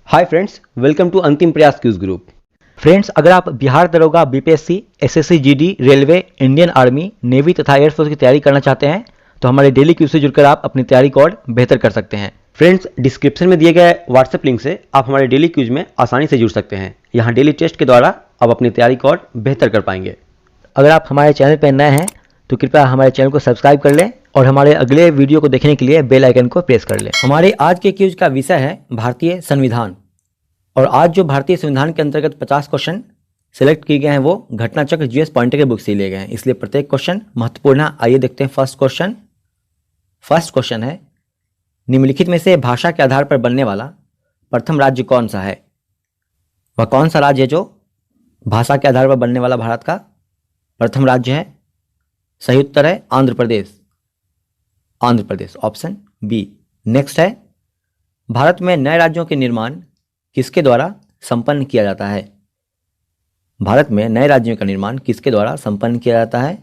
Hi friends, welcome to अंतिम प्रयास cues group. Friends, अगर आप बिहार दरोगा, BPSC, SSC GD, railway, Indian army, navy तथा एयरफोर्स की तैयारी करना चाहते हैं तो हमारे डेली क्यूज से जुड़कर आप अपनी तैयारी को और बेहतर कर सकते हैं। फ्रेंड्स, डिस्क्रिप्शन में दिए गए व्हाट्सएप लिंक से आप हमारे डेली क्यूज में आसानी से जुड़ सकते हैं। यहाँ डेली टेस्ट के द्वारा आप अपनी तैयारी को और बेहतर कर पाएंगे। अगर आप हमारे चैनल पर नए हैं तो कृपया हमारे चैनल को सब्सक्राइब कर लें और हमारे अगले वीडियो को देखने के लिए बेल आइकन को प्रेस कर लें। हमारे आज के क्यूज का विषय है भारतीय संविधान। और आज जो भारतीय संविधान के अंतर्गत 50 क्वेश्चन सेलेक्ट किए गए हैं वो घटना चक्र जीएस पॉइंटर के बुक से लिए गए हैं, इसलिए प्रत्येक क्वेश्चन महत्वपूर्ण है। आइए देखते हैं फर्स्ट क्वेश्चन है, निम्नलिखित में से भाषा के आधार पर बनने वाला प्रथम राज्य कौन सा है? वह कौन सा राज्य है जो भाषा के आधार पर बनने वाला भारत का प्रथम राज्य है? सही उत्तर है Andhra Pradesh, option B. Next है, भारत में नए राज्यों के निर्माण किसके द्वारा संपन्न किया जाता है? भारत में नए राज्यों का निर्माण किसके द्वारा संपन्न किया जाता है?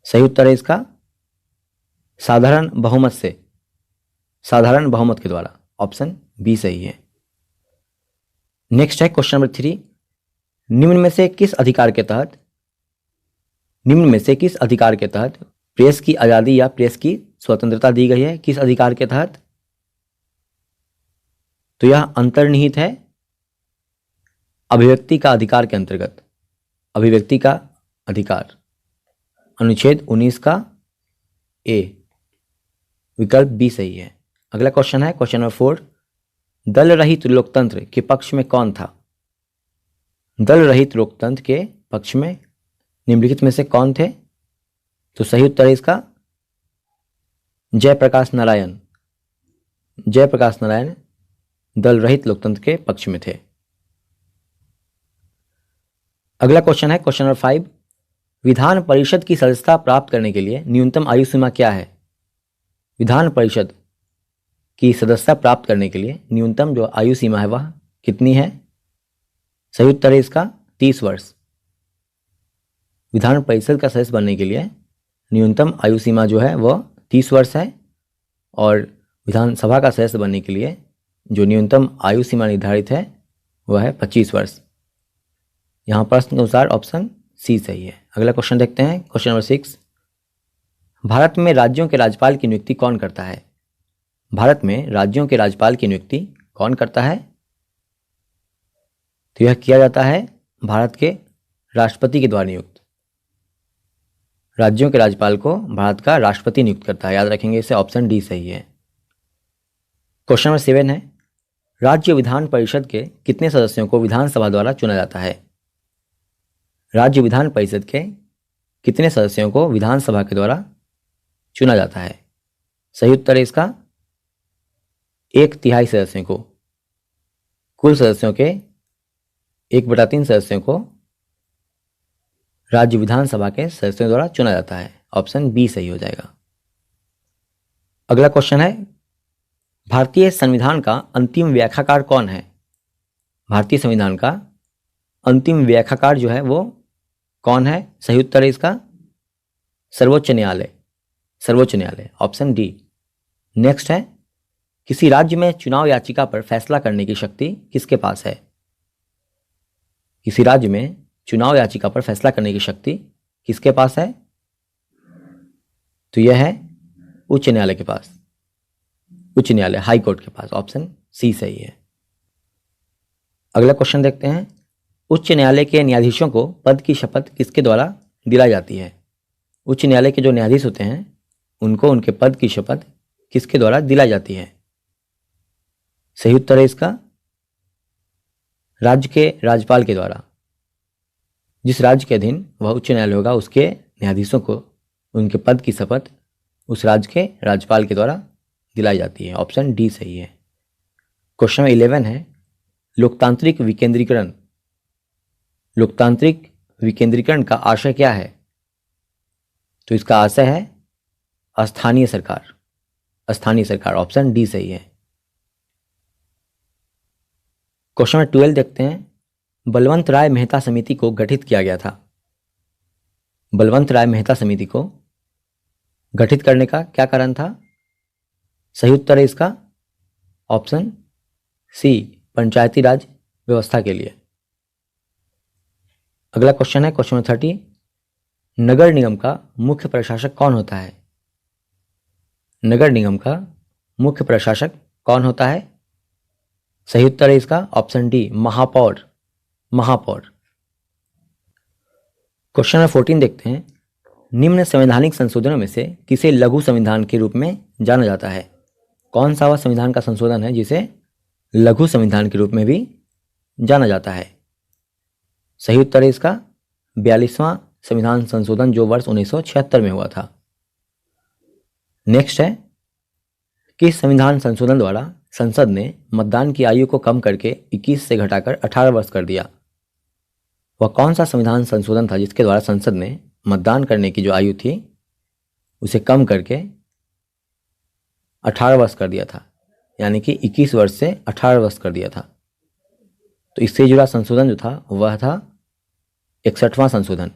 सही उत्तर है इसका साधारण बहुमत के द्वारा, ऑप्शन बी सही है। नेक्स्ट है क्वेश्चन नंबर 3, निम्न में से किस अधिकार के तहत प्रेस की आजादी या प्रेस की स्वतंत्रता दी गई है? किस अधिकार के तहत? तो यह अंतर्निहित है अभिव्यक्ति का अधिकार के अंतर्गत। अभिव्यक्ति का अधिकार अनुच्छेद 19 का ए, विकल्प बी सही है। अगला क्वेश्चन है क्वेश्चन नंबर 4, दल रहित लोकतंत्र के पक्ष में कौन था? दल रहित लोकतंत्र के पक्ष में निम्नलिखित में से कौन थे? तो सही उत्तर है इसका जयप्रकाश नारायण दल रहित लोकतंत्र के पक्ष में थे। अगला क्वेश्चन है क्वेश्चन नंबर 5, विधान परिषद की सदस्यता प्राप्त करने के लिए न्यूनतम आयु सीमा क्या है? विधान परिषद की सदस्यता प्राप्त करने के लिए न्यूनतम जो आयु सीमा है वह कितनी है? सही उत्तर है इसका 30 वर्ष। विधान परिषद का सदस्य बनने के लिए न्यूनतम आयु सीमा जो है वह 30 वर्ष है और विधानसभा का सदस्य बनने के लिए जो न्यूनतम आयु सीमा निर्धारित है वह है 25 वर्ष। यहाँ प्रश्न के अनुसार ऑप्शन सी सही है। अगला क्वेश्चन देखते हैं क्वेश्चन नंबर 6, भारत में राज्यों के राज्यपाल की नियुक्ति कौन करता है? भारत में राज्यों के राज्यपाल की नियुक्ति कौन करता है? तो यह किया जाता है भारत के राष्ट्रपति के द्वारा नियुक्त। राज्यों के राज्यपाल को भारत का राष्ट्रपति नियुक्त करता है, याद रखेंगे इसे, ऑप्शन डी सही है। क्वेश्चन नंबर 7 है, राज्य विधान परिषद के कितने सदस्यों को विधानसभा द्वारा चुना जाता है? राज्य विधान परिषद के कितने सदस्यों को विधानसभा के द्वारा चुना जाता है? सही उत्तर है इसका 1/3 सदस्यों को। कुल सदस्यों के 1/3 सदस्यों को राज्य विधानसभा के सदस्यों द्वारा चुना जाता है, ऑप्शन बी सही हो जाएगा। अगला क्वेश्चन है, भारतीय संविधान का अंतिम व्याख्याकार कौन है? भारतीय संविधान का अंतिम व्याख्याकार जो है वो कौन है? सही उत्तर है इसका सर्वोच्च न्यायालय, ऑप्शन डी। नेक्स्ट है, किसी राज्य में चुनाव याचिका पर फैसला करने की शक्ति किसके पास है? किसी राज्य में चुनाव याचिका पर फैसला करने की शक्ति किसके पास है? तो यह है उच्च न्यायालय के पास, हाई कोर्ट के पास, ऑप्शन सी सही है। अगला क्वेश्चन देखते हैं, उच्च न्यायालय के न्यायाधीशों को पद की शपथ किसके द्वारा दिलाई जाती है? उच्च न्यायालय के जो न्यायाधीश होते हैं उनको उनके पद की शपथ किसके द्वारा दिलाई जाती है? सही उत्तर है इसका राज्य के राज्यपाल के द्वारा। जिस राज्य के अधीन वह उच्च न्यायालय होगा उसके न्यायाधीशों को उनके पद की शपथ उस राज्य के राज्यपाल के द्वारा दिलाई जाती है, ऑप्शन डी सही है। क्वेश्चन 11 है, लोकतांत्रिक विकेंद्रीकरण का आशय क्या है? तो इसका आशय है स्थानीय सरकार, ऑप्शन डी सही है। क्वेश्चन नंबर 12 देखते हैं, बलवंत राय मेहता समिति को गठित किया गया था। बलवंत राय मेहता समिति को गठित करने का क्या कारण था? सही उत्तर है इसका ऑप्शन सी पंचायती राज व्यवस्था के लिए। अगला क्वेश्चन है क्वेश्चन नंबर 30, नगर निगम का मुख्य प्रशासक कौन होता है? नगर निगम का मुख्य प्रशासक कौन होता है? सही उत्तर है इसका ऑप्शन डी महापौर। महापौर। क्वेश्चन नंबर 14 देखते हैं, निम्न संवैधानिक संशोधनों में से किसे लघु संविधान के रूप में जाना जाता है? कौन सा वह संविधान का संशोधन है जिसे लघु संविधान के रूप में भी जाना जाता है? सही उत्तर है इसका 42वां संविधान संशोधन जो वर्ष 1976 में हुआ था। नेक्स्ट है, किस संविधान संशोधन द्वारा संसद ने मतदान की आयु को कम करके 21 से घटाकर 18 वर्ष कर दिया? वह कौन सा संविधान संशोधन था जिसके द्वारा संसद ने मतदान करने की जो आयु थी उसे कम करके 18 वर्ष कर दिया था, यानी कि 21 वर्ष से 18 वर्ष कर दिया था? तो इससे जुड़ा संशोधन जो था वह था 61वां संशोधन।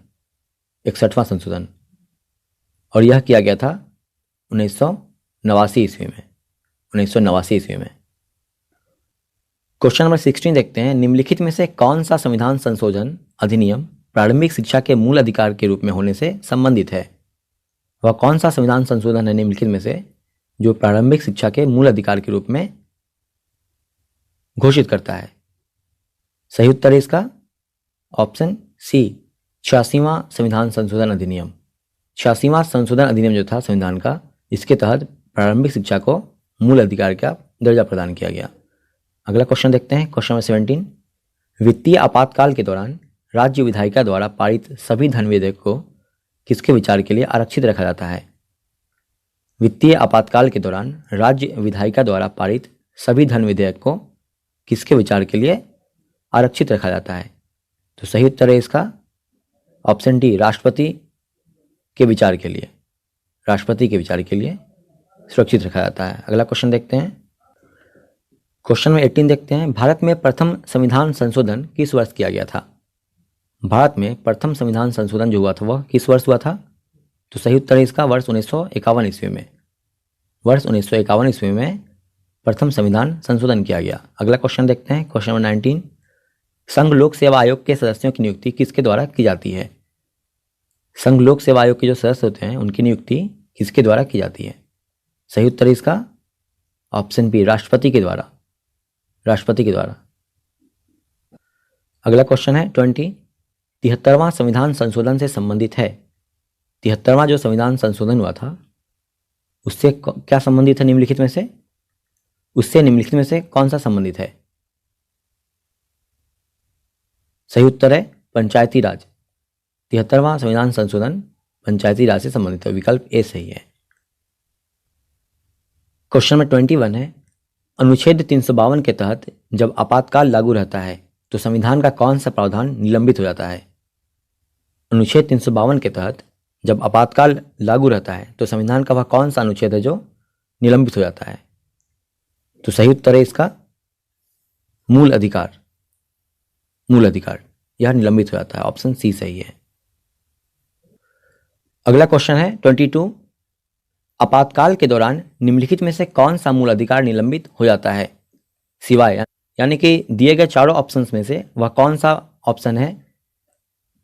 61वां संशोधन, और यह किया गया था 1989 ईस्वी में। 1989 ईस्वी में। क्वेश्चन नंबर 16 देखते हैं, निम्नलिखित में से कौन सा संविधान संशोधन अधिनियम प्रारंभिक शिक्षा के मूल अधिकार के रूप में होने से संबंधित है? वह कौन सा संविधान संशोधन है निम्नलिखित में से जो प्रारंभिक शिक्षा के मूल अधिकार के रूप में घोषित करता है? सही उत्तर है इसका ऑप्शन सी 86वां संविधान संशोधन अधिनियम। 86वां संशोधन अधिनियम जो था संविधान का, इसके तहत प्रारंभिक शिक्षा को मूल अधिकार का दर्जा प्रदान किया गया। अगला क्वेश्चन देखते हैं क्वेश्चन नंबर 17, वित्तीय आपातकाल के दौरान राज्य विधायिका द्वारा पारित सभी धन विधेयक को किसके विचार के लिए आरक्षित रखा जाता है? वित्तीय आपातकाल के दौरान राज्य विधायिका द्वारा पारित सभी धन विधेयक को किसके विचार के लिए आरक्षित रखा जाता है? तो सही उत्तर है इसका ऑप्शन डी राष्ट्रपति के विचार के लिए। राष्ट्रपति के विचार के लिए सुरक्षित रखा जाता है। अगला क्वेश्चन देखते हैं क्वेश्चन नंबर 18 देखते हैं, भारत में प्रथम संविधान संशोधन किस वर्ष किया गया था? भारत में प्रथम संविधान संशोधन जो हुआ था वह किस वर्ष हुआ था? तो सही उत्तर है इसका वर्ष 1951 ईस्वी में। वर्ष 1951 ईस्वी में प्रथम संविधान संशोधन किया गया। अगला क्वेश्चन देखते हैं क्वेश्चन नंबर 19, संघ लोक सेवा आयोग के सदस्यों की नियुक्ति किसके द्वारा की जाती है? संघ लोक सेवा आयोग के जो सदस्य होते हैं उनकी नियुक्ति किसके द्वारा की जाती है? सही उत्तर है इसका ऑप्शन बी राष्ट्रपति के द्वारा। राष्ट्रपति के द्वारा। अगला क्वेश्चन है 20, 73वां संविधान संशोधन से संबंधित है। 73वां जो संविधान संशोधन हुआ था उससे क्या संबंधित है निम्नलिखित में से? उससे निम्नलिखित में से कौन सा संबंधित है? सही उत्तर है पंचायती राज। 73वां संविधान संशोधन पंचायती राज से संबंधित है, विकल्प ए सही है। क्वेश्चन नंबर 21 है, अनुच्छेद 352 के तहत जब आपातकाल लागू रहता है तो संविधान का कौन सा प्रावधान निलंबित हो जाता है? अनुच्छेद 352 के तहत जब आपातकाल लागू रहता है तो संविधान का वह कौन सा अनुच्छेद है जो निलंबित हो जाता है? तो सही उत्तर है इसका मूल अधिकार। मूल अधिकार यह निलंबित हो जाता है, ऑप्शन सी सही है। अगला क्वेश्चन है 22, आपातकाल के दौरान निम्नलिखित में से कौन सा मूल अधिकार निलंबित हो जाता है? सिवाय, यानी कि दिए गए चारों ऑप्शंस में से वह कौन सा ऑप्शन है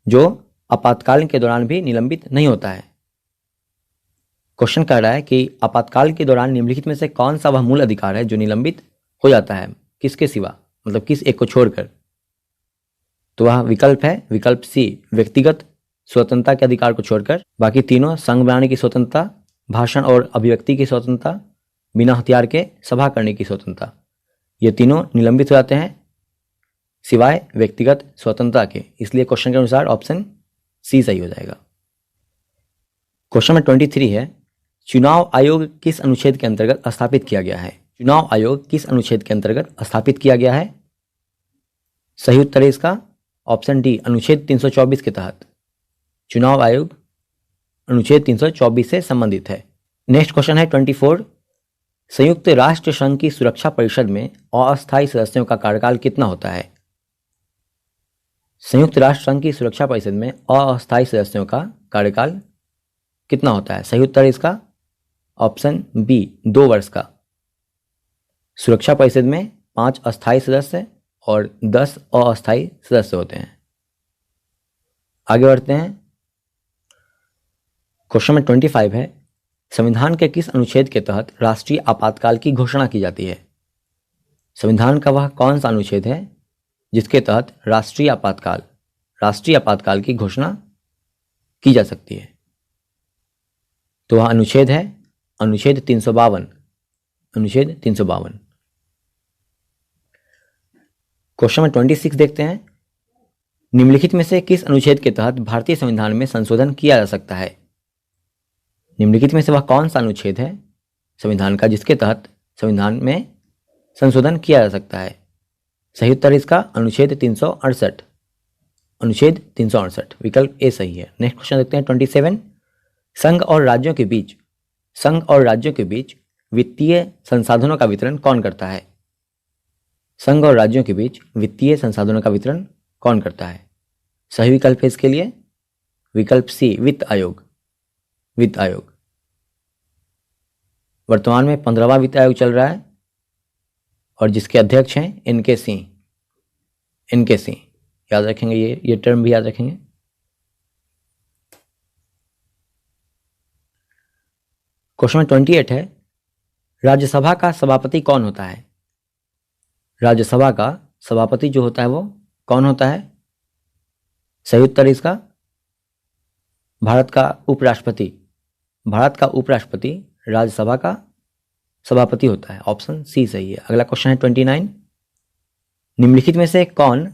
जो आपातकाल के दौरान भी निलंबित नहीं होता है? क्वेश्चन कह रहा है कि आपातकाल के दौरान निम्नलिखित में से कौन सा वह मूल अधिकार है जो निलंबित हो जाता है, किसके सिवा, मतलब किस एक को छोड़कर? तो वह विकल्प है विकल्प सी व्यक्तिगत स्वतंत्रता के अधिकार को छोड़कर। बाकी तीनों संघ बनाने की स्वतंत्रता, भाषण और अभिव्यक्ति की स्वतंत्रता, बिना हथियार के सभा करने की स्वतंत्रता, ये तीनों निलंबित हो जाते हैं सिवाय व्यक्तिगत स्वतंत्रता के। इसलिए क्वेश्चन के अनुसार ऑप्शन सी सही हो जाएगा। क्वेश्चन नंबर 23 है, चुनाव आयोग किस अनुच्छेद के अंतर्गत स्थापित किया गया है? चुनाव आयोग किस अनुच्छेद के अंतर्गत स्थापित किया गया है? सही उत्तर है इसका ऑप्शन डी अनुच्छेद 324 के तहत। चुनाव आयोग अनुच्छेद 324 से संबंधित है। नेक्स्ट क्वेश्चन है 24, संयुक्त राष्ट्र संघ की सुरक्षा परिषद में अस्थायी सदस्यों का कार्यकाल कितना होता है? संयुक्त राष्ट्र संघ की सुरक्षा परिषद में अस्थायी सदस्यों का कार्यकाल कितना होता है? सही उत्तर है इसका ऑप्शन बी 2 वर्ष का। सुरक्षा परिषद में 5 अस्थायी सदस्य और 10 अस्थायी सदस्य होते हैं। आगे बढ़ते हैं। क्वेश्चन नंबर 25 है, संविधान के किस अनुच्छेद के तहत राष्ट्रीय आपातकाल की घोषणा की जाती है? संविधान का वह कौन सा अनुच्छेद है जिसके तहत राष्ट्रीय आपातकाल की घोषणा की जा सकती है? तो वह अनुच्छेद है अनुच्छेद 352। क्वेश्चन नंबर 26 देखते हैं, निम्नलिखित में से किस अनुच्छेद के तहत भारतीय संविधान में संशोधन किया जा सकता है? निम्नलिखित में से वह कौन सा अनुच्छेद है संविधान का जिसके तहत संविधान में संशोधन किया जा सकता है? सही उत्तर इसका अनुच्छेद 368। विकल्प ए सही है। नेक्स्ट क्वेश्चन देखते हैं 27, संघ और राज्यों के बीच वित्तीय संसाधनों का वितरण कौन करता है? संघ और राज्यों के बीच वित्तीय संसाधनों का वितरण कौन करता है? सही विकल्प है इसके लिए विकल्प सी, वित्त आयोग। वर्तमान में 15वां वित्त आयोग चल रहा है और जिसके अध्यक्ष हैं एनके सिंह। याद रखेंगे, ये टर्म भी याद रखेंगे। क्वेश्चन नंबर 28 है, राज्यसभा का सभापति कौन होता है? राज्यसभा का सभापति जो होता है वो कौन होता है? सही उत्तर इसका भारत का उपराष्ट्रपति राज्यसभा का सभापति होता है। ऑप्शन सी सही है। अगला क्वेश्चन है 29, निम्नलिखित में से कौन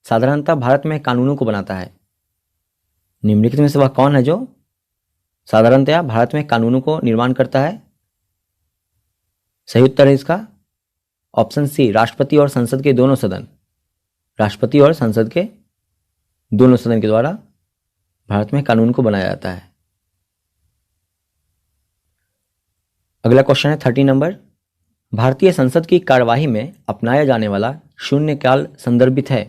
साधारणतः भारत में कानूनों को बनाता है? निम्नलिखित में से वह कौन है जो साधारणतया भारत में कानूनों को निर्माण करता है? सही उत्तर है इसका ऑप्शन सी, राष्ट्रपति और संसद के दोनों सदन के द्वारा भारत में कानून को बनाया जाता है। अगला क्वेश्चन है 30 नंबर, भारतीय संसद की कार्यवाही में अपनाया जाने वाला शून्यकाल संदर्भित है।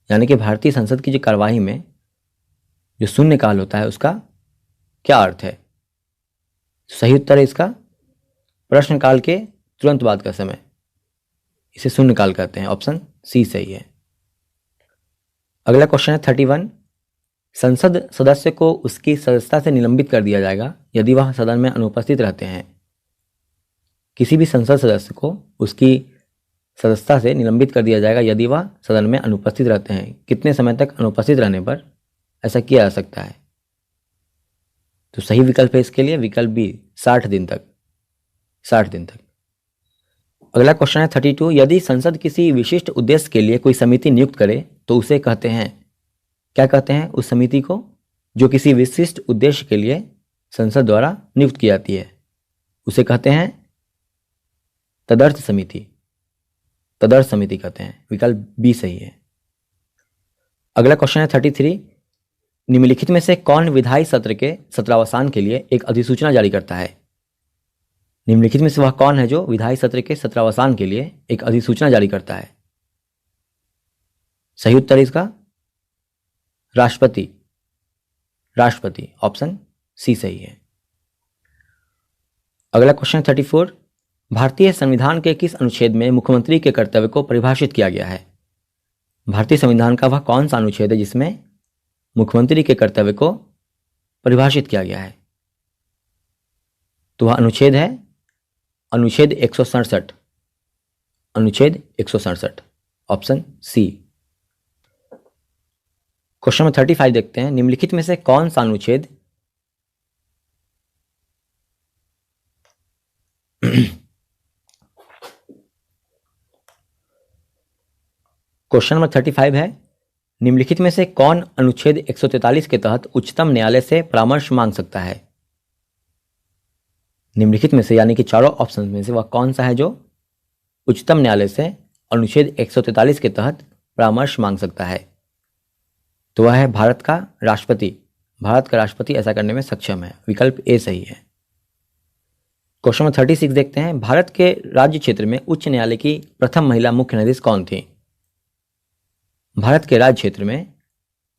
यानी कि भारतीय संसद की जो कार्यवाही में जो शून्यकाल होता है उसका क्या अर्थ है? सही उत्तर है इसका प्रश्नकाल के तुरंत बाद का समय, इसे शून्यकाल कहते हैं। ऑप्शन सी सही है। अगला क्वेश्चन है 31, संसद सदस्य को उसकी सदस्यता से निलंबित कर दिया जाएगा यदि वह सदन में अनुपस्थित रहते हैं। किसी भी संसद सदस्य को उसकी सदस्यता से निलंबित कर दिया जाएगा यदि वह सदन में अनुपस्थित रहते हैं। कितने समय तक अनुपस्थित रहने पर ऐसा किया जा सकता है? तो सही विकल्प है इसके लिए विकल्प बी, 60 दिन तक। अगला क्वेश्चन है 32, यदि संसद किसी विशिष्ट उद्देश्य के लिए कोई समिति नियुक्त करे तो उसे कहते हैं, क्या कहते हैं उस समिति को जो किसी विशिष्ट उद्देश्य के लिए संसद द्वारा नियुक्त की जाती है? उसे कहते हैं तदर्थ समिति कहते हैं। विकल्प बी सही है। अगला क्वेश्चन है 33, निम्नलिखित में से कौन विधायी सत्र के सत्रावसान के लिए एक अधिसूचना जारी करता है? निम्नलिखित में से वह कौन है जो विधायी सत्र के सत्रावसान के लिए एक अधिसूचना जारी करता है? सही उत्तर इसका राष्ट्रपति। ऑप्शन सी सही है। अगला क्वेश्चन 34, भारतीय संविधान के किस अनुच्छेद में मुख्यमंत्री के कर्तव्य को परिभाषित किया गया है? भारतीय संविधान का वह कौन सा अनुच्छेद है जिसमें मुख्यमंत्री के कर्तव्य को परिभाषित किया गया है? तो वह अनुच्छेद है अनुच्छेद 167। Option C. क्वेश्चन नंबर 35 देखते हैं, निम्नलिखित में से कौन सा अनुच्छेद क्वेश्चन नंबर 35 है, निम्नलिखित में से कौन अनुच्छेद 143 के तहत उच्चतम न्यायालय से परामर्श मांग सकता है? निम्नलिखित में से यानी कि चारों ऑप्शन में से वह कौन सा है जो उच्चतम न्यायालय से अनुच्छेद 143 के तहत परामर्श मांग सकता है? तो वह है भारत का राष्ट्रपति ऐसा करने में सक्षम है। विकल्प ए सही है। क्वेश्चन नंबर 36 देखते हैं, भारत के राज्य क्षेत्र में उच्च न्यायालय की प्रथम महिला मुख्य न्यायाधीश कौन थी? भारत के राज्य क्षेत्र में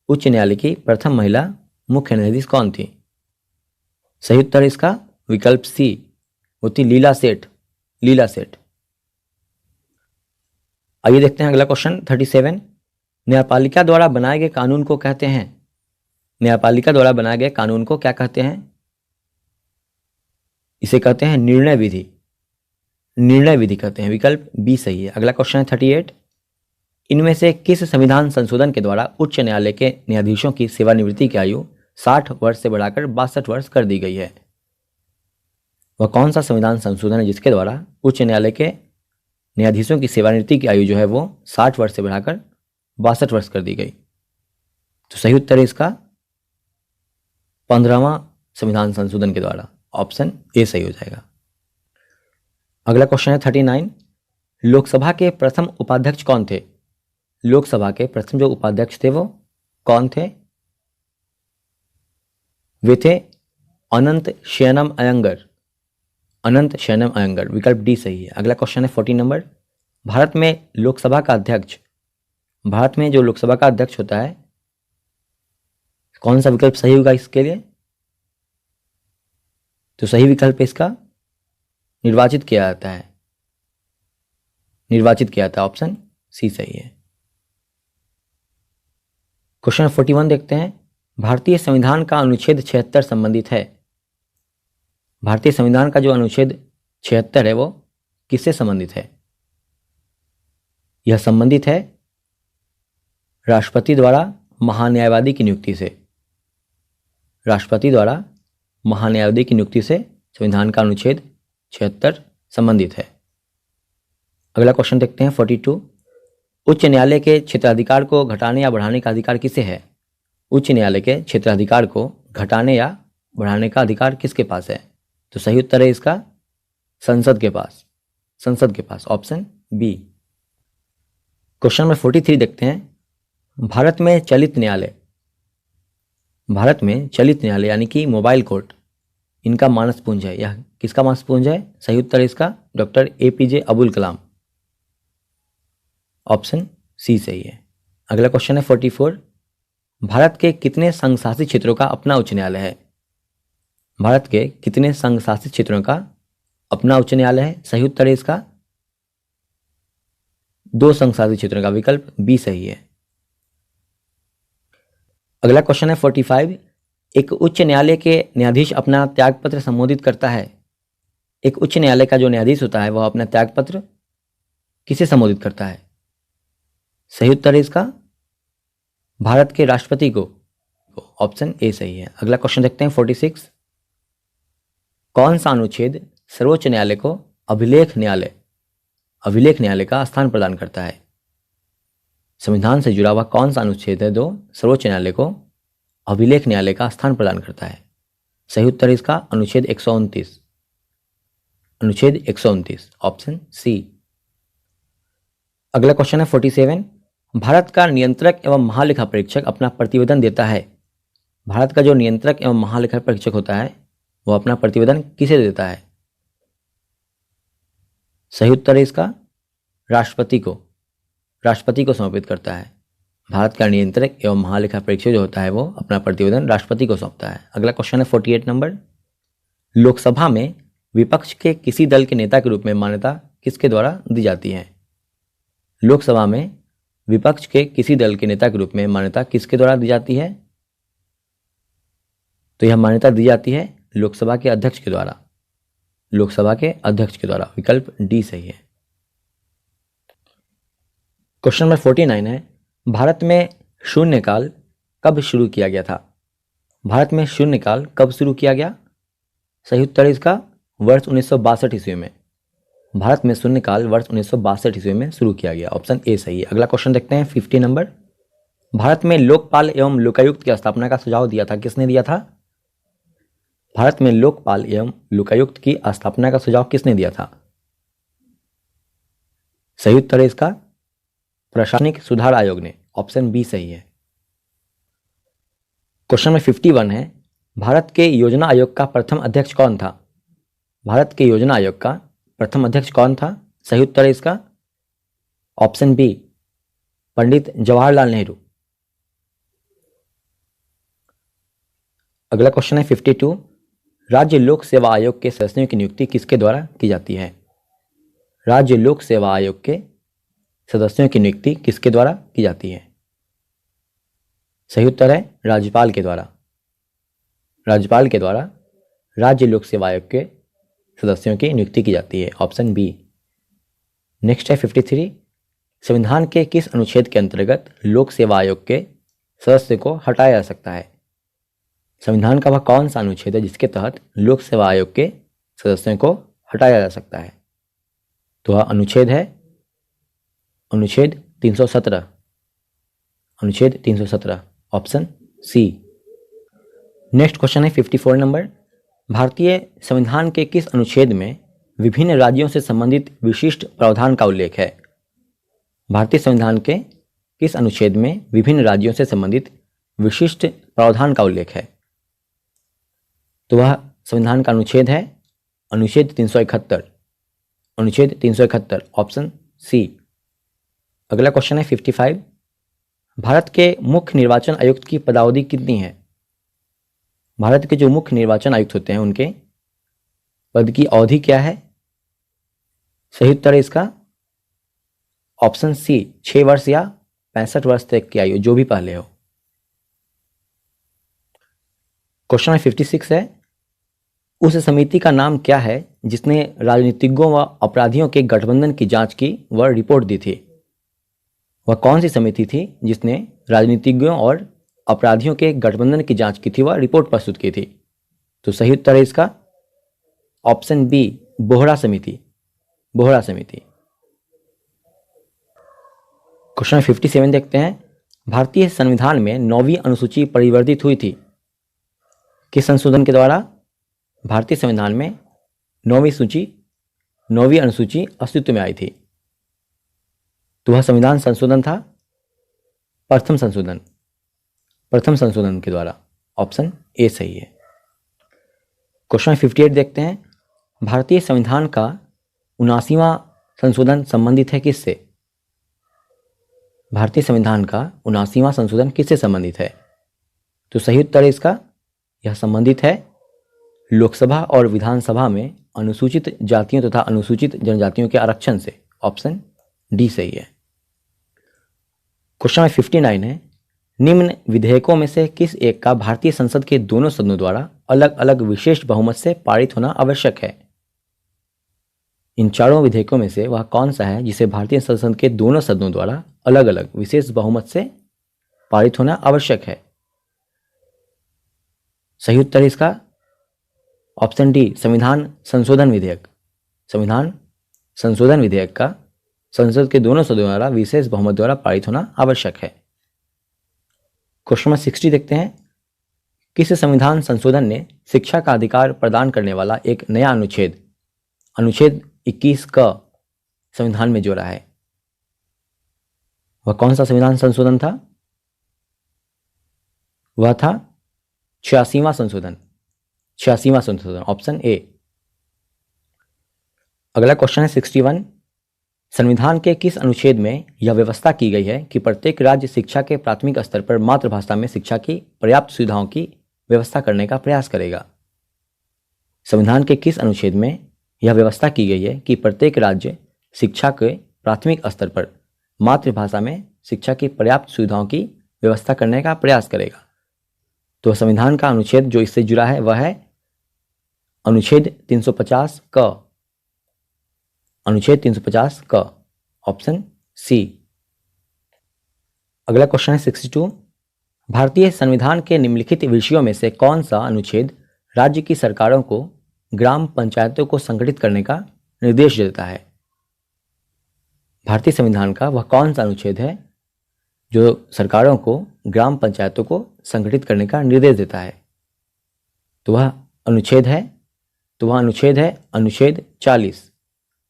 उच्च न्यायालय की प्रथम महिला मुख्य न्यायाधीश कौन थी? सही उत्तर इसका विकल्प सी, वो थी लीला लीला सेठ। आइए देखते हैं अगला क्वेश्चन 37। न्यायपालिका द्वारा बनाए गए कानून को कहते हैं, न्यायपालिका द्वारा बनाए गए कानून को क्या कहते हैं? इसे कहते हैं निर्णय विधि, निर्णय विधि कहते हैं। विकल्प बी सही है। अगला क्वेश्चन है 38। इनमें से किस संविधान संशोधन के द्वारा उच्च न्यायालय के न्यायाधीशों की सेवानिवृत्ति की आयु 60 वर्ष से बढ़ाकर 62 वर्ष कर दी गई है? वह कौन सा संविधान संशोधन है जिसके द्वारा उच्च न्यायालय के न्यायाधीशों की सेवानिवृत्ति की आयु जो है वो 60 वर्ष से बढ़ाकर 62 वर्ष कर दी गई? तो सही उत्तर है इसका 15वां संविधान संशोधन के द्वारा। ऑप्शन ए सही हो जाएगा। अगला क्वेश्चन है 39। लोकसभा के प्रथम उपाध्यक्ष कौन थे? लोकसभा के प्रथम जो उपाध्यक्ष थे वो कौन थे? वे थे अनंत शयनम अयंगर, अनंत शयनम अयंगर। विकल्प डी सही है। अगला क्वेश्चन है 40 नंबर। भारत में लोकसभा का अध्यक्ष, भारत में जो लोकसभा का अध्यक्ष होता है कौन सा विकल्प सही होगा इसके लिए? तो सही विकल्प इसका निर्वाचित किया जाता है, निर्वाचित किया जाता है। ऑप्शन सी सही है। क्वेश्चन 41 देखते हैं। भारतीय संविधान का अनुच्छेद 76 संबंधित है, भारतीय संविधान का जो अनुच्छेद 76 है वो किससे संबंधित है? यह संबंधित है राष्ट्रपति द्वारा महान्यायवादी की नियुक्ति से, राष्ट्रपति द्वारा महान्यायवादी की नियुक्ति से संविधान का अनुच्छेद 76 संबंधित है। अगला क्वेश्चन देखते हैं 42। उच्च न्यायालय के क्षेत्राधिकार को घटाने या बढ़ाने का अधिकार किसे है? उच्च न्यायालय के क्षेत्राधिकार को घटाने या बढ़ाने का अधिकार किसके पास है? तो सही उत्तर है इसका संसद के पास, संसद के पास। Option B. क्वेश्चन नंबर 43 देखते हैं। भारत में चलित न्यायालय, भारत में चलित न्यायालय यानी कि मोबाइल कोर्ट, इनका मानसपुंज है, यह किसका मानसपुंज है? सही उत्तर है इसका doctor APJ Abul Kalam. Option C सही है। अगला क्वेश्चन है 44। भारत के कितने संघ शासित क्षेत्रों का अपना उच्च न्यायालय है? भारत के कितने संघ शासित क्षेत्रों का अपना उच्च न्यायालय है? सही उत्तर है इसका 2 संघ शासित क्षेत्रों का। विकल्प बी सही है। अगला क्वेश्चन है 45। एक उच्च न्यायालय के न्यायाधीश अपना त्यागपत्र संबोधित करता है, एक उच्च न्यायालय का जो न्यायाधीश होता है वह अपना त्यागपत्र किसे संबोधित करता है? सही उत्तर है इसका भारत के राष्ट्रपति को। ऑप्शन ए सही है। अगला क्वेश्चन देखते हैं 46। कौन सा अनुच्छेद सर्वोच्च न्यायालय को अभिलेख न्यायालय, अभिलेख न्यायालय का स्थान प्रदान करता है? संविधान से जुड़ा हुआ कौन सा अनुच्छेद है जो सर्वोच्च न्यायालय को अभिलेख न्यायालय का स्थान प्रदान करता है? सही उत्तर है इसका अनुच्छेद 129, अनुच्छेद 129। Option C. अगला क्वेश्चन है 47। भारत का नियंत्रक एवं महालेखा परीक्षक अपना प्रतिवेदन देता है, भारत का जो नियंत्रक एवं महालेखा परीक्षक होता है वो अपना प्रतिवेदन किसे देता है? सही उत्तर है इसका राष्ट्रपति को, राष्ट्रपति को समर्पित करता है। भारत का नियंत्रक एवं महालेखा परीक्षक जो होता है वो अपना प्रतिवेदन राष्ट्रपति को सौंपता है। अगला क्वेश्चन है 48 नंबर। लोकसभा में विपक्ष के किसी दल के नेता के रूप में मान्यता किसके द्वारा दी जाती है? लोकसभा में विपक्ष के किसी दल के नेता के रूप में मान्यता किसके द्वारा दी जाती है? तो यह मान्यता दी जाती है लोकसभा के अध्यक्ष के द्वारा, लोकसभा के अध्यक्ष के द्वारा। विकल्प डी सही है। क्वेश्चन नंबर 49 है। भारत में शून्यकाल कब शुरू किया गया था? भारत में शून्यकाल कब शुरू किया गया? सही उत्तर है इसका वर्ष 1962 ईस्वी में। भारत में शून्यकाल वर्ष 1962 ईस्वी में शुरू किया गया। ऑप्शन ए सही है। अगला क्वेश्चन देखते हैं 50 नंबर। भारत में लोकपाल एवं लोकायुक्त की स्थापना का सुझाव दिया था, किसने दिया था? भारत में लोकपाल एवं लोकायुक्त की स्थापना का सुझाव किसने दिया था? सही उत्तर है इसका प्रशासनिक सुधार आयोग ने। ऑप्शन बी सही है। क्वेश्चन में 51 है। भारत के योजना आयोग का प्रथम अध्यक्ष कौन था? भारत के योजना आयोग का प्रथम अध्यक्ष कौन था? सही उत्तर है इसका ऑप्शन बी पंडित जवाहरलाल नेहरू। अगला क्वेश्चन है 52। राज्य लोक सेवा आयोग के सदस्यों की नियुक्ति किसके द्वारा की जाती है? राज्य लोक सेवा आयोग के सदस्यों की नियुक्ति किसके द्वारा की जाती है? सही उत्तर है राज्यपाल के द्वारा। राज्यपाल के द्वारा राज्य लोक सेवा आयोग के सदस्यों की नियुक्ति की जाती है, ऑप्शन बी। नेक्स्ट है 53, संविधान के किस अनुच्छेद के अंतर्गत लोक सेवा आयोग के सदस्य को हटाया जा सकता है? संविधान का वह कौन सा अनुच्छेद है जिसके तहत लोक सेवा आयोग के सदस्यों को हटाया जा सकता है? तो वह अनुच्छेद है अनुच्छेद 317, अनुच्छेद 317, ऑप्शन सी। नेक्स्ट क्वेश्चन है 54 नंबर, भारतीय संविधान के किस अनुच्छेद में विभिन्न राज्यों से संबंधित विशिष्ट प्रावधान का उल्लेख है? भारतीय संविधान के किस अनुच्छेद में विभिन्न राज्यों से संबंधित विशिष्ट प्रावधान का उल्लेख है? तो वह संविधान का अनुच्छेद है अनुच्छेद 371, अनुच्छेद 371, ऑप्शन सी। अगला क्वेश्चन है 55, भारत के मुख्य निर्वाचन आयुक्त की पदावधि कितनी है? भारत के जो मुख्य निर्वाचन आयुक्त होते हैं उनके पद की अवधि क्या है? सही उत्तर है इसका ऑप्शन सी, 6 वर्ष या 65 वर्ष तक की आयु, जो भी पहले हो। क्वेश्चन है 56 है, उस समिति का नाम क्या है जिसने राजनीतिज्ञों व अपराधियों के गठबंधन की जांच की व रिपोर्ट दी थी? वह कौन सी समिति थी जिसने राजनीतिज्ञों और अपराधियों के गठबंधन की जांच की थी व रिपोर्ट प्रस्तुत की थी? तो सही उत्तर है इसका ऑप्शन बी, बोहरा समिति, बोहरा समिति। क्वेश्चन 57 देखते हैं, भारतीय संविधान में 9वीं अनुसूची परिवर्तित हुई थी किस संशोधन के द्वारा? भारतीय संविधान में 9वीं अनुसूची अस्तित्व में आई थी। तो वह संविधान संशोधन था प्रथम संशोधन, प्रथम संशोधन के द्वारा, ऑप्शन ए सही है। क्वेश्चन 58 देखते हैं, भारतीय संविधान का 79वां संशोधन संबंधित है किससे? भारतीय संविधान का 79वां संशोधन किससे संबंधित है? तो सही उत्तर है इसका, यह संबंधित है लोकसभा और विधानसभा में अनुसूचित जातियों तथा अनुसूचित जनजातियों के आरक्षण से, ऑप्शन डी सही है। क्वेश्चन 59 है, निम्न विधेयकों में से किस एक का भारतीय संसद के दोनों सदनों द्वारा अलग अलग विशेष बहुमत से पारित होना आवश्यक है? इन चारों विधेयकों में से वह कौन सा है जिसे भारतीय संसद के दोनों सदनों द्वारा अलग अलग विशेष बहुमत से पारित होना आवश्यक है? सही उत्तर है इसका ऑप्शन डी, संविधान संशोधन विधेयक। संविधान संशोधन विधेयक का संसद के दोनों सदनों द्वारा विशेष बहुमत द्वारा पारित होना आवश्यक है। क्वेश्चन नंबर 60 देखते हैं, किस संविधान संशोधन ने शिक्षा का अधिकार प्रदान करने वाला एक नया अनुच्छेद, अनुच्छेद 21 का संविधान में जोड़ा है? वह कौन सा संविधान संशोधन था? वह था 86वां संशोधन, 86वां संशोधन, ऑप्शन ए। अगला क्वेश्चन है 61, संविधान के किस अनुच्छेद में यह व्यवस्था की गई है कि प्रत्येक राज्य शिक्षा के प्राथमिक स्तर पर मातृभाषा में शिक्षा की पर्याप्त सुविधाओं की व्यवस्था करने का प्रयास करेगा? संविधान के किस अनुच्छेद में यह व्यवस्था की गई है कि प्रत्येक राज्य शिक्षा के प्राथमिक स्तर पर मातृभाषा में शिक्षा की पर्याप्त सुविधाओं की व्यवस्था करने का प्रयास करेगा? तो संविधान का अनुच्छेद जो इससे जुड़ा है वह है अनुच्छेद 350 क, अनुच्छेद 350 क, ऑप्शन सी। अगला क्वेश्चन है 62, भारतीय संविधान के निम्नलिखित विषयों में से कौन सा अनुच्छेद राज्य की सरकारों को ग्राम पंचायतों को संगठित करने का निर्देश देता है? भारतीय संविधान का वह कौन सा अनुच्छेद है जो सरकारों को ग्राम पंचायतों को संगठित करने का निर्देश देता है? तो वह अनुच्छेद है अनुच्छेद 40,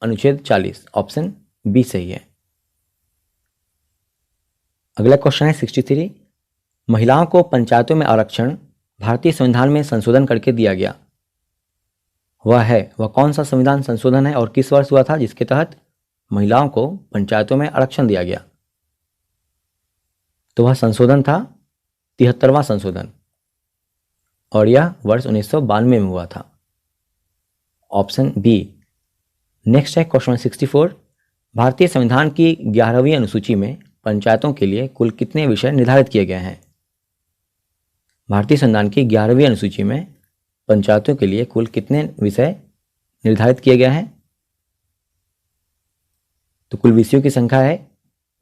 अनुच्छेद 40, ऑप्शन बी सही है। अगला क्वेश्चन है 63, महिलाओं को पंचायतों में आरक्षण भारतीय संविधान में संशोधन करके दिया गया, वह कौन सा संविधान संशोधन है और किस वर्ष हुआ था जिसके तहत महिलाओं को पंचायतों में आरक्षण दिया गया? तो वह संशोधन था 73वां संशोधन और यह वर्ष 1992 में हुआ था, ऑप्शन बी नेक्स्ट है क्वेश्चन नंबर 64। भारतीय संविधान की 11वीं अनुसूची में पंचायतों के लिए कुल कितने विषय निर्धारित किए गए हैं? भारतीय संविधान की 11वीं अनुसूची में पंचायतों के लिए कुल कितने विषय निर्धारित किए गए हैं? तो कुल विषयों की संख्या है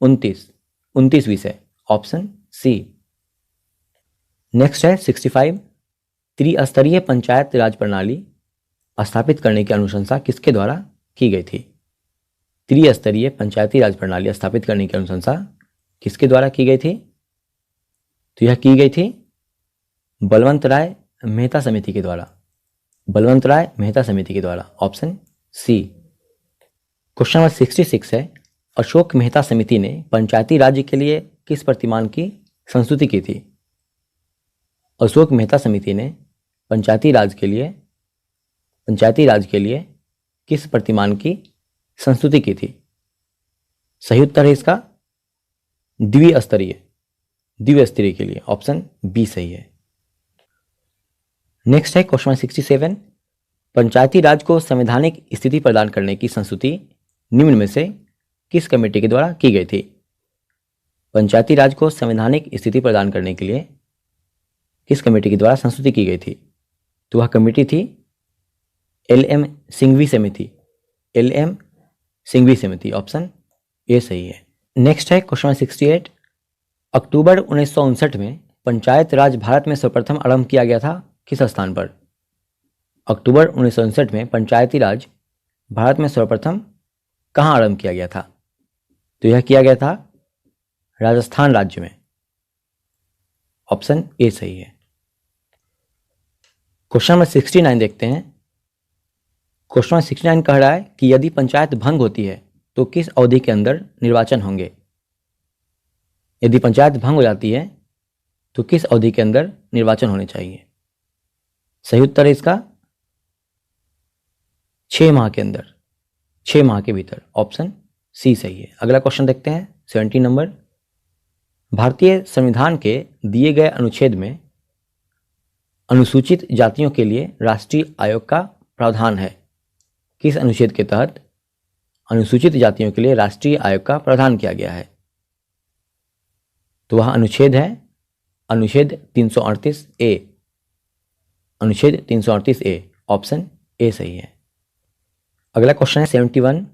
29 विषय, ऑप्शन सी। नेक्स्ट है 65। त्रिस्तरीय पंचायत राज प्रणाली स्थापित करने की अनुशंसा किसके द्वारा की गई थी? त्रिस्तरीय पंचायती राज प्रणाली स्थापित करने की अनुशंसा किसके द्वारा की गई थी? तो यह की गई थी बलवंत राय मेहता समिति के द्वारा, बलवंत राय मेहता समिति के द्वारा, ऑप्शन सी। क्वेश्चन नंबर 66 है, अशोक मेहता समिति ने पंचायती राज्य के लिए किस प्रतिमान की संस्तुति की थी? अशोक मेहता समिति ने पंचायती राज के लिए किस प्रतिमान की संस्तुति की थी? सही उत्तर है इसका द्विस्तरीय के लिए, ऑप्शन बी सही है। नेक्स्ट है क्वेश्चन 67। पंचायती राज को संवैधानिक स्थिति प्रदान करने की संस्तुति निम्न में से किस कमेटी के द्वारा की गई थी? पंचायती राज को संवैधानिक स्थिति प्रदान करने के लिए किस कमेटी के द्वारा संस्तुति की गई थी? तो वह कमेटी थी LM सिंघवी समिति, ऑप्शन ए सही है। नेक्स्ट है क्वेश्चन 68। अक्टूबर 1959 में पंचायत राज भारत में सर्वप्रथम आरंभ किया गया था किस स्थान पर? अक्टूबर 1959 में पंचायती राज भारत में सर्वप्रथम कहाँ आरंभ किया गया था? तो यह किया गया था राजस्थान राज्य में, ऑप्शन ए सही है। क्वेश्चन नंबर 69 देखते हैं। क्वेश्चन नंबर 69 कह रहा है कि यदि पंचायत भंग होती है तो किस अवधि के अंदर निर्वाचन होंगे? यदि पंचायत भंग हो जाती है तो किस अवधि के अंदर निर्वाचन होने चाहिए? सही उत्तर है इसका 6 माह के अंदर, 6 माह के भीतर, ऑप्शन सी सही है। अगला क्वेश्चन देखते हैं 70 नंबर। भारतीय संविधान के दिए गए अनुच्छेद में अनुसूचित जातियों के लिए राष्ट्रीय आयोग का प्रावधान है। किस अनुच्छेद के तहत अनुसूचित जातियों के लिए राष्ट्रीय आयोग का प्रावधान किया गया है? तो वह अनुच्छेद है अनुच्छेद 338 ए, अनुच्छेद 338 ए, ऑप्शन ए सही है। अगला क्वेश्चन है 71।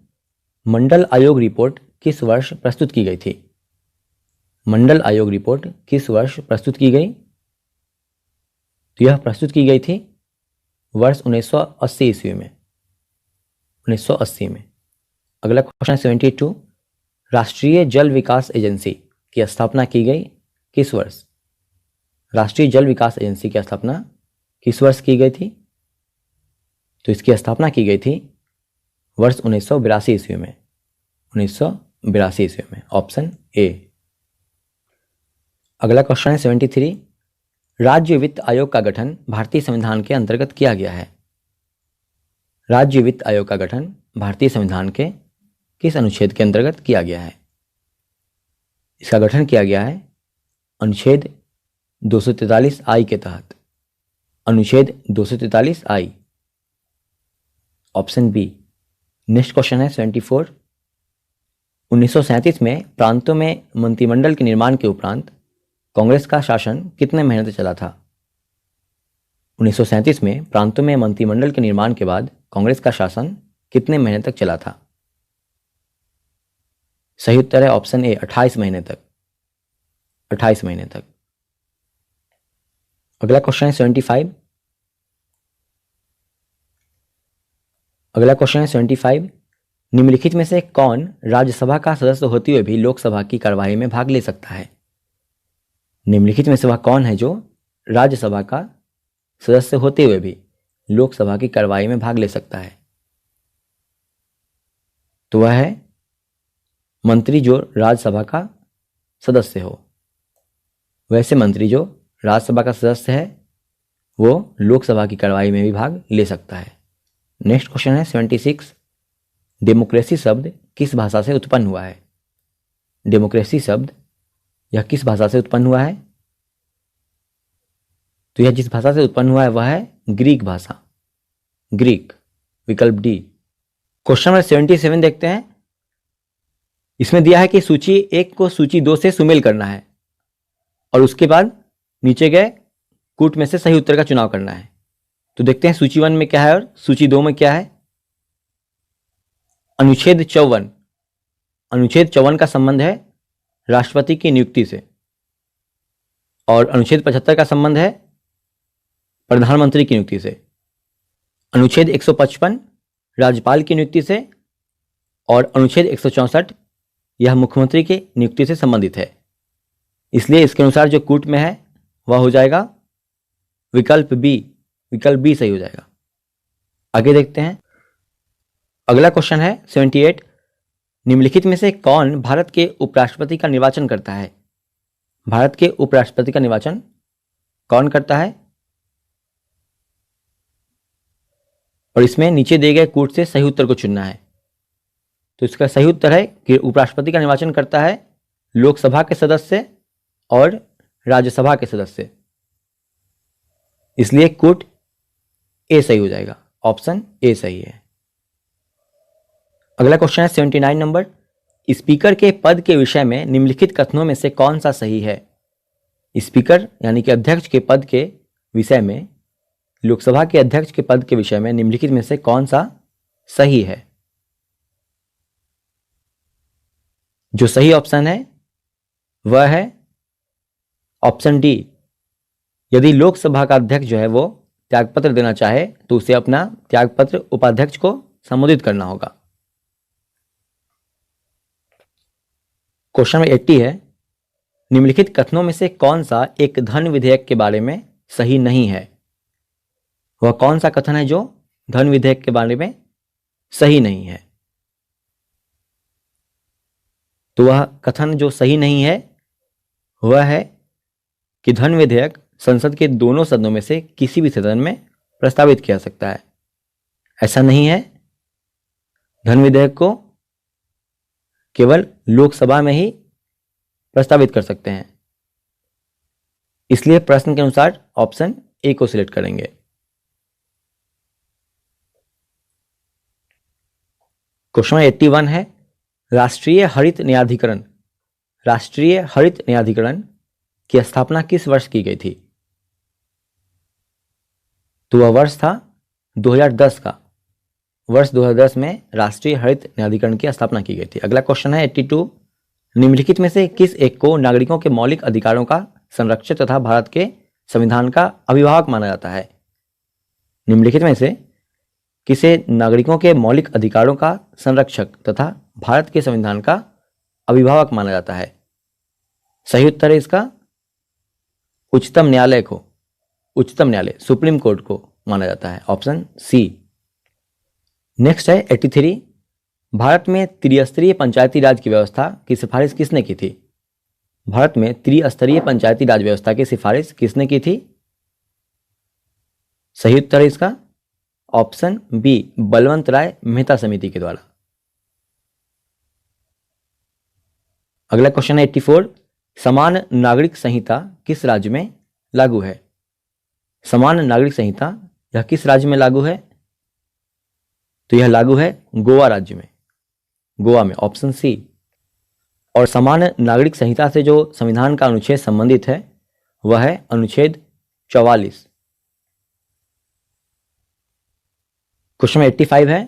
मंडल आयोग रिपोर्ट किस वर्ष प्रस्तुत की गई थी? मंडल आयोग रिपोर्ट किस वर्ष प्रस्तुत की गई? तो यह प्रस्तुत की गई थी वर्ष 1980 ईस्वी में, 1980 में। अगला क्वेश्चन 72। राष्ट्रीय जल विकास एजेंसी की स्थापना की गई किस वर्ष? राष्ट्रीय जल विकास एजेंसी की स्थापना किस वर्ष की गई थी? तो इसकी स्थापना की गई थी वर्ष 1982 ईस्वी में, 1982 ईस्वी में, ऑप्शन ए। अगला क्वेश्चन है 73। राज्य वित्त आयोग का गठन भारतीय संविधान के अंतर्गत किया गया है। राज्य वित्त आयोग का गठन भारतीय संविधान के किस अनुच्छेद के अंतर्गत किया गया है? इसका गठन किया गया है अनुच्छेद 243 आई के तहत, अनुच्छेद 243 आई, ऑप्शन बी। नेक्स्ट क्वेश्चन है 74। 1937 में प्रांतों में मंत्रिमंडल के निर्माण के उपरांत कांग्रेस का शासन कितने महीने तक चला था? 1937 में प्रांतों में मंत्रिमंडल के निर्माण के बाद कांग्रेस का शासन कितने महीने तक चला था? सही उत्तर है ऑप्शन ए 28 महीने तक, 28 महीने तक। अगला क्वेश्चन है 75। अगला क्वेश्चन है 75। निम्नलिखित में से कौन राज्यसभा का सदस्य होते हुए भी लोकसभा की कार्यवाही में भाग ले सकता है? निम्नलिखित में से वह कौन है जो राज्यसभा का सदस्य होते हुए भी लोकसभा की कार्यवाही में भाग ले सकता है? तो वह है मंत्री जो राज्यसभा का सदस्य हो। वैसे मंत्री जो राज्यसभा का सदस्य है वो लोकसभा की कार्यवाही में भी भाग ले सकता है। नेक्स्ट क्वेश्चन है 76। डेमोक्रेसी शब्द किस भाषा से उत्पन्न हुआ है? डेमोक्रेसी शब्द यह किस भाषा से उत्पन्न हुआ है? तो यह जिस भाषा से उत्पन्न हुआ है वह है ग्रीक भाषा, ग्रीक, विकल्प डी, क्वेश्चन नंबर 77 देखते हैं। इसमें दिया है कि सूची 1 को सूची 2 से सुमेल करना है और उसके बाद नीचे गए कूट में से सही उत्तर का चुनाव करना है। तो देखते हैं सूची 1 में क्या है और सूची 2 में क्या है। अनुच्छेद 54, अनुच्छेद 54 का संबंध है राष्ट्रपति की नियुक्ति से और अनुच्छेद 75 का संबंध है प्रधानमंत्री की नियुक्ति से। अनुच्छेद 155 राज्यपाल की नियुक्ति से और अनुच्छेद 164 यह मुख्यमंत्री की नियुक्ति से संबंधित है। इसलिए इसके अनुसार जो कूट में है वह हो जाएगा विकल्प बी, विकल्प बी सही हो जाएगा। आगे देखते हैं। अगला क्वेश्चन है 78, निम्नलिखित में से कौन भारत के उपराष्ट्रपति का निर्वाचन करता है? भारत के उपराष्ट्रपति का निर्वाचन कौन करता है? और इसमें नीचे दिए गए कूट से सही उत्तर को चुनना है। तो इसका सही उत्तर है कि उपराष्ट्रपति का निर्वाचन करता है लोकसभा के सदस्य और राज्यसभा के सदस्य। इसलिए कूट ए सही हो जाएगा, ऑप्शन ए सही है। अगला क्वेश्चन है 79 नंबर, स्पीकर के पद के विषय में निम्नलिखित कथनों में से कौन सा सही है? स्पीकर यानी कि अध्यक्ष के पद के विषय में, लोकसभा के अध्यक्ष के पद के विषय में निम्नलिखित में से कौन सा सही है? जो सही ऑप्शन है वह है ऑप्शन डी। यदि लोकसभा का अध्यक्ष जो है वो त्यागपत्र देना चाहे तो उसे अपना त्यागपत्र उपाध्यक्ष को संबोधित करना होगा। क्वेश्चन नंबर 80 है, निम्नलिखित कथनों में से कौन सा एक धन विधेयक के बारे में सही नहीं है? वह कौन सा कथन है जो धन विधेयक के बारे में सही नहीं है? तो वह कथन जो सही नहीं है वह है कि धन विधेयक संसद के दोनों सदनों में से किसी भी सदन में प्रस्तावित किया जा सकता है। ऐसा नहीं है, धन विधेयक को केवल लोकसभा में ही प्रस्तावित कर सकते हैं। इसलिए प्रश्न के अनुसार ऑप्शन ए को सिलेक्ट करेंगे। क्वेश्चन 81 है, राष्ट्रीय हरित न्यायाधिकरण, राष्ट्रीय हरित न्यायाधिकरण की स्थापना किस वर्ष की गई थी? तो वह वर्ष था 2010 का। वर्ष 2010 में राष्ट्रीय हरित न्यायाधिकरण की स्थापना की गई थी। अगला क्वेश्चन है 82, निम्नलिखित में से किस एक को नागरिकों के मौलिक अधिकारों का संरक्षक तथा भारत के संविधान का अभिभावक माना जाता है? निम्नलिखित में से किसे नागरिकों के मौलिक अधिकारों का संरक्षक तथा भारत के संविधान का अभिभावक माना जाता है? सही उत्तर है इसका उच्चतम न्यायालय को, उच्चतम न्यायालय सुप्रीम कोर्ट को माना जाता है, ऑप्शन सी। नेक्स्ट है 83, भारत में त्रिस्तरीय पंचायती राज की व्यवस्था की सिफारिश किसने की थी? भारत में त्रिस्तरीय पंचायती राज व्यवस्था की सिफारिश किसने की थी? सही उत्तर है इसका ऑप्शन बी, बलवंत राय मेहता समिति के द्वारा। अगला क्वेश्चन है 84, समान नागरिक संहिता किस राज्य में लागू है? समान नागरिक संहिता यह किस राज्य में लागू है? तो यह लागू है गोवा राज्य में, गोवा में, ऑप्शन सी। और समान नागरिक संहिता से जो संविधान का अनुच्छेद संबंधित है वह है अनुच्छेद 44। क्वेश्चन 85 है,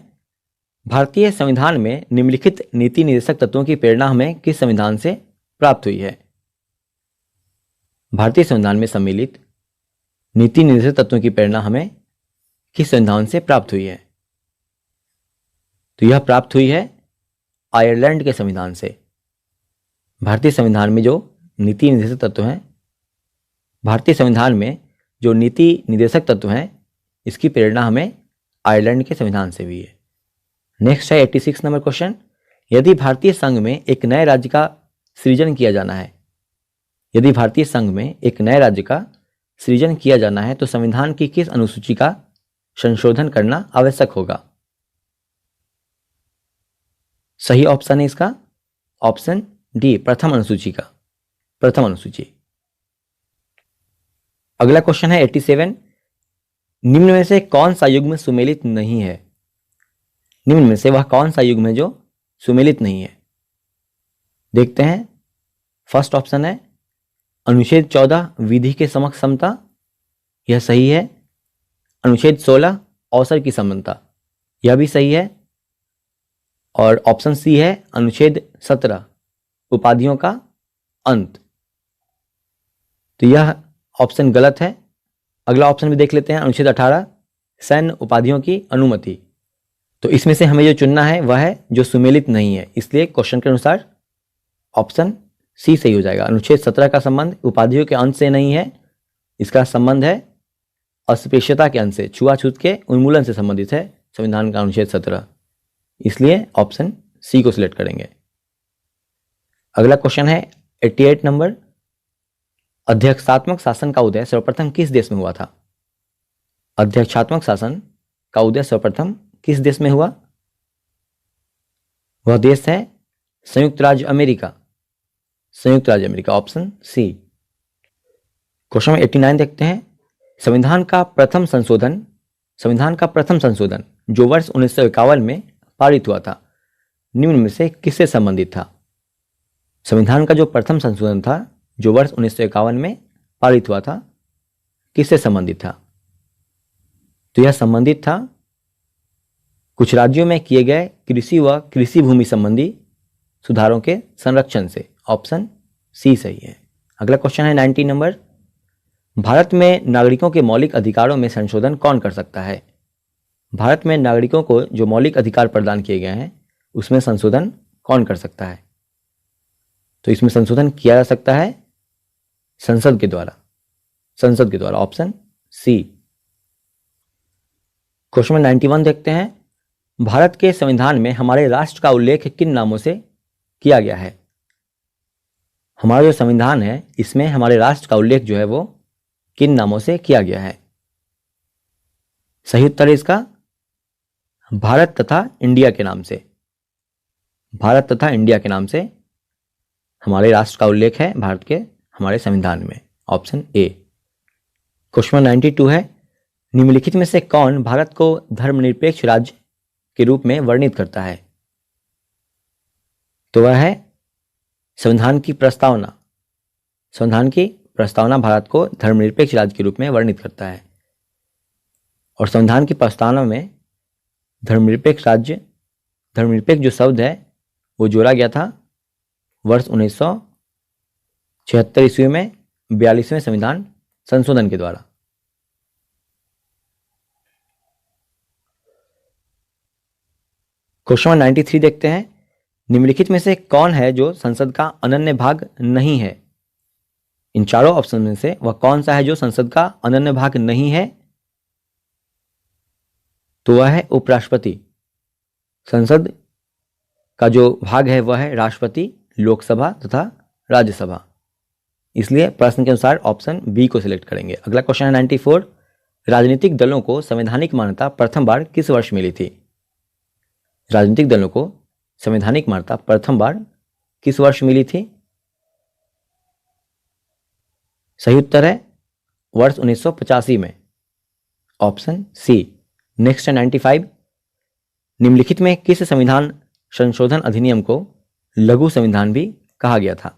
भारतीय संविधान में निम्नलिखित नीति निर्देशक तत्वों की प्रेरणा हमें किस संविधान से प्राप्त हुई है? भारतीय संविधान में सम्मिलित नीति निर्देशक तत्वों की प्रेरणा हमें किस संविधान से प्राप्त हुई है? तो यह प्राप्त हुई है आयरलैंड के संविधान से। भारतीय संविधान में जो नीति निर्देशक तत्व हैं, भारतीय संविधान में जो नीति निर्देशक तत्व हैं, इसकी प्रेरणा हमें आयरलैंड के संविधान से भी है। नेक्स्ट है 86 नंबर क्वेश्चन, यदि भारतीय संघ में एक नए राज्य का सृजन किया जाना है, यदि भारतीय संघ में एक नए राज्य का सृजन किया जाना है तो संविधान की किस अनुसूची का संशोधन करना आवश्यक होगा? सही ऑप्शन है इसका ऑप्शन डी, प्रथम अनुसूची का, प्रथम अनुसूची। अगला क्वेश्चन है 87, निम्न में से कौन सा युग्म सुमेलित नहीं है? निम्न में से वह कौन सा युग्म है जो सुमेलित नहीं है? देखते हैं। फर्स्ट ऑप्शन है अनुच्छेद 14 विधि के समक्ष समता, यह सही है। अनुच्छेद 16 अवसर की समानता, यह भी सही है। और ऑप्शन सी है अनुच्छेद 17 उपाधियों का अंत, तो यह ऑप्शन गलत है। अगला ऑप्शन भी देख लेते हैं, अनुच्छेद 18 सैन्य उपाधियों की अनुमति। तो इसमें से हमें जो चुनना है वह है जो सुमेलित नहीं है, इसलिए क्वेश्चन के अनुसार ऑप्शन सी सही हो जाएगा। अनुच्छेद 17 का संबंध उपाधियों के अंत से नहीं है, इसका संबंध है अस्पृश्यता के अंत से, छुआछूत के उन्मूलन से संबंधित है संविधान का अनुच्छेद 17, इसलिए ऑप्शन सी को सिलेक्ट करेंगे। अगला क्वेश्चन है 88 नंबर, अध्यक्षात्मक शासन का उदय सर्वप्रथम किस देश में हुआ था? अध्यक्षात्मक शासन का उदय सर्वप्रथम किस देश में हुआ? वह देश है संयुक्त राज्य अमेरिका, संयुक्त राज्य अमेरिका, ऑप्शन सी। क्वेश्चन नंबर 89 देखते हैं। संविधान का प्रथम संशोधन जो वर्ष 1951 में पारित हुआ था, निम्न में से किससे संबंधित था? संविधान का जो प्रथम संशोधन था जो वर्ष 1951 में पारित हुआ था, किससे संबंधित था? तो यह संबंधित था कुछ राज्यों में किए गए कृषि व कृषि भूमि संबंधी सुधारों के संरक्षण से, ऑप्शन सी सही है। अगला क्वेश्चन है 90 नंबर, भारत में नागरिकों के मौलिक अधिकारों में संशोधन कौन कर सकता है? भारत में नागरिकों को जो मौलिक अधिकार प्रदान किए गए हैं उसमें संशोधन कौन कर सकता है? तो इसमें संशोधन किया जा सकता है संसद के द्वारा, ऑप्शन सी। क्वेश्चन नंबर 91 देखते हैं। भारत के संविधान में हमारे राष्ट्र का उल्लेख किन नामों से किया गया है? हमारा जो संविधान है इसमें हमारे राष्ट्र का उल्लेख जो है वो किन नामों से किया गया है? सही उत्तर है इसका भारत तथा इंडिया के नाम से, भारत तथा इंडिया के नाम से हमारे राष्ट्र का उल्लेख है भारत के हमारे संविधान में, ऑप्शन ए। क्वेश्चन 92 है, निम्नलिखित में से कौन भारत को धर्मनिरपेक्ष राज्य के रूप में वर्णित करता है? तो वह है संविधान की प्रस्तावना। संविधान की प्रस्तावना भारत को धर्मनिरपेक्ष राज्य के रूप में वर्णित करता है। और संविधान की प्रस्तावना में धर्मनिरपेक्ष जो शब्द है वो जोड़ा गया था वर्ष 1976 ईस्वी में 42वें संविधान संशोधन के द्वारा। क्वेश्चन 93 देखते हैं। निम्नलिखित में से कौन है जो संसद का अनन्य भाग नहीं है? इन चारों ऑप्शन में से वह कौन सा है जो संसद का अनन्य भाग नहीं है? तो वह है उपराष्ट्रपति। संसद का जो भाग है वह है राष्ट्रपति, लोकसभा तथा राज्यसभा, इसलिए प्रश्न के अनुसार ऑप्शन बी को सिलेक्ट करेंगे। अगला क्वेश्चन है 94, राजनीतिक दलों को संवैधानिक मान्यता प्रथम बार किस वर्ष मिली थी? राजनीतिक दलों को संवैधानिक मान्यता प्रथम बार किस वर्ष मिली थी? सही उत्तर है वर्ष 1985 में, ऑप्शन सी। नेक्स्ट है 95, निम्नलिखित में किस संविधान संशोधन अधिनियम को लघु संविधान भी कहा गया था?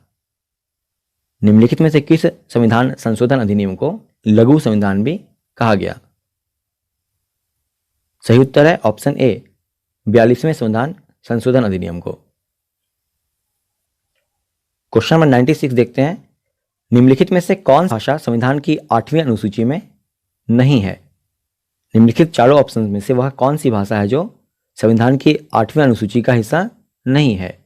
निम्नलिखित में से किस संविधान संशोधन अधिनियम को लघु संविधान भी कहा गया? सही उत्तर है ऑप्शन ए, 42वें संविधान संशोधन अधिनियम को। क्वेश्चन नंबर 96 देखते हैं। निम्नलिखित में से कौन सी भाषा संविधान की 8वीं अनुसूची में नहीं है? निम्नलिखित चारों ऑप्शन में से वह कौन सी भाषा है जो संविधान की 8वीं अनुसूची का हिस्सा नहीं है?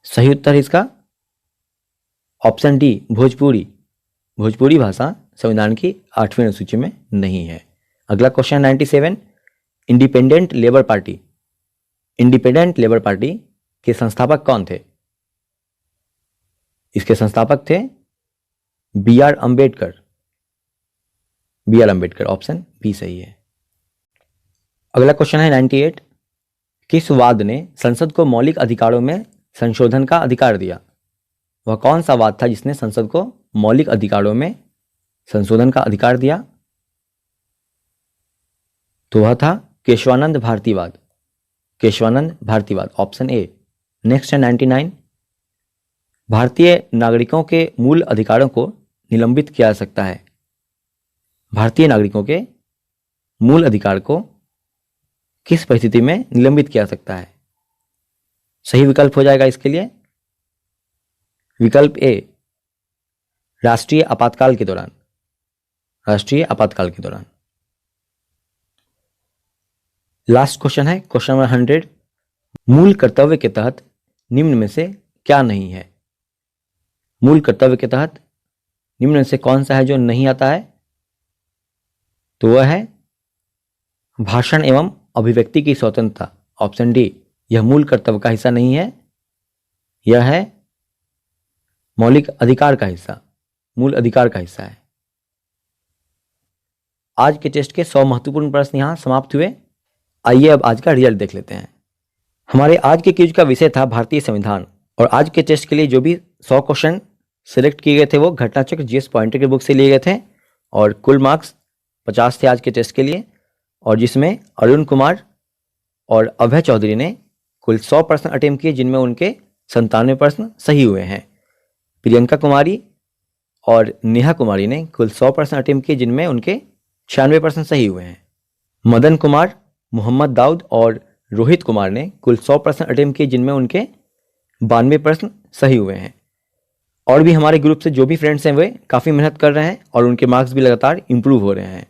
सही उत्तर है इसका ऑप्शन डी, भोजपुरी। भोजपुरी भाषा संविधान की 8वीं अनुसूची में नहीं है। अगला क्वेश्चन 97, इंडिपेंडेंट लेबर पार्टी के संस्थापक कौन थे? इसके संस्थापक थे B R Ambedkar, option B सही है। अगला क्वेश्चन है 98, किस वाद ने संसद को मौलिक अधिकारों में संशोधन का अधिकार दिया? वह कौन सा वाद था जिसने संसद को मौलिक अधिकारों में संशोधन का अधिकार दिया? तो वह था केशवानंद भारतीवाद। केशवानंद भारतीवाद, ऑप्शन ए। नेक्स्ट है 99। भारतीय नागरिकों के मूल अधिकारों को निलंबित किया जा सकता है। भारतीय नागरिकों के मूल अधिकार को किस परिस्थिति में निलंबित किया जा सकता है? सही विकल्प हो जाएगा इसके लिए विकल्प ए, राष्ट्रीय आपातकाल के दौरान। राष्ट्रीय आपातकाल के दौरान। लास्ट क्वेश्चन है क्वेश्चन नंबर 100। मूल कर्तव्य के तहत निम्न में से क्या नहीं है? मूल कर्तव्य के तहत निम्न में से कौन सा है जो नहीं आता है? तो वह है भाषण एवं अभिव्यक्ति की स्वतंत्रता, ऑप्शन डी। यह मूल कर्तव्य का हिस्सा नहीं है, यह है मौलिक अधिकार का हिस्सा, मूल अधिकार का हिस्सा है। आज के टेस्ट के 100 महत्वपूर्ण प्रश्न यहां समाप्त हुए। आइए अब आज का रिजल्ट देख लेते हैं। हमारे आज के क्विज का विषय था भारतीय संविधान, और आज के टेस्ट के लिए जो भी 100 क्वेश्चन सिलेक्ट किए गए थे वो घटनाचक्र जीएस पॉइंटर की बुक से लिए गए थे, और कुल मार्क्स 50 थे आज के टेस्ट के लिए, और जिसमें अरुण कुमार और अभय चौधरी ने कुल 100 प्रश्न अटेम्प्ट किए, जिनमें उनके 97 प्रश्न सही हुए हैं। प्रियंका कुमारी और नेहा कुमारी ने कुल 100 प्रश्न अटेम्प्ट किए, जिनमें उनके 96 प्रश्न सही हुए हैं। मदन कुमार, मोहम्मद दाऊद और रोहित कुमार ने कुल 100 प्रश्न अटेम्प्ट किए, जिनमें उनके 92 प्रश्न सही हुए हैं। और भी हमारे ग्रुप से जो भी फ्रेंड्स हैं वे काफ़ी मेहनत कर रहे हैं और उनके मार्क्स भी लगातार इंप्रूव हो रहे हैं।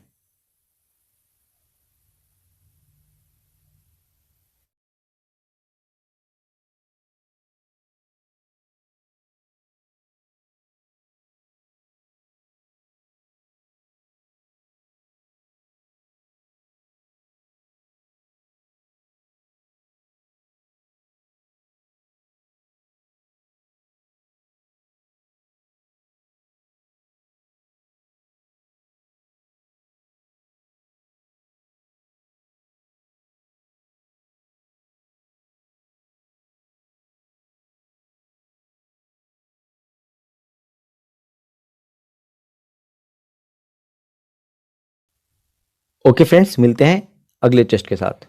ओके फ्रेंड्स, मिलते हैं अगले टेस्ट के साथ।